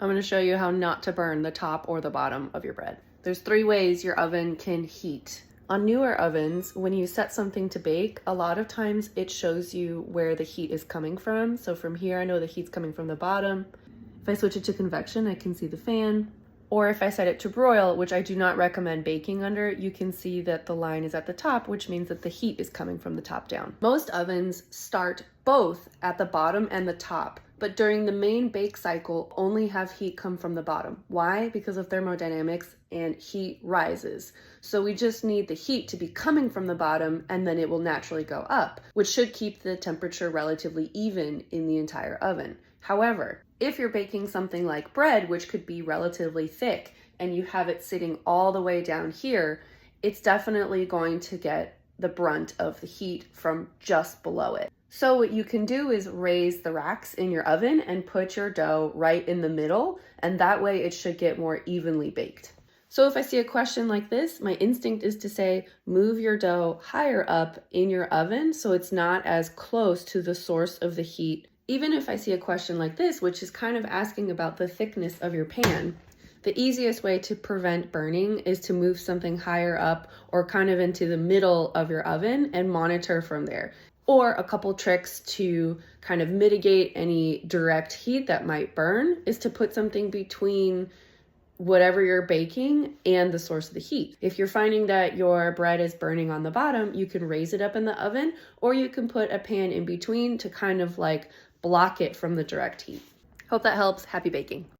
I'm going to show you how not to burn the top or the bottom of your bread. There's 3 ways your oven can heat. On newer ovens, when you set something to bake, a lot of times it shows you where the heat is coming from. So from here, I know the heat's coming from the bottom. If I switch it to convection, I can see the fan. Or if I set it to broil, which I do not recommend baking under, you can see that the line is at the top, which means that the heat is coming from the top down. Most ovens start both at the bottom and the top, but during the main bake cycle, only have heat come from the bottom. Why? Because of thermodynamics and heat rises. So we just need the heat to be coming from the bottom and then it will naturally go up, which should keep the temperature relatively even in the entire oven. However, if you're baking something like bread, which could be relatively thick, and you have it sitting all the way down here, it's definitely going to get the brunt of the heat from just below it. So what you can do is raise the racks in your oven and put your dough right in the middle, and that way it should get more evenly baked. So if I see a question like this, my instinct is to say, move your dough higher up in your oven so it's not as close to the source of the heat. Even if I see a question like this, which is kind of asking about the thickness of your pan, the easiest way to prevent burning is to move something higher up or kind of into the middle of your oven and monitor from there. Or a couple tricks to kind of mitigate any direct heat that might burn is to put something between whatever you're baking and the source of the heat. If you're finding that your bread is burning on the bottom, you can raise it up in the oven, or you can put a pan in between to kind of like block it from the direct heat. Hope that helps. Happy baking.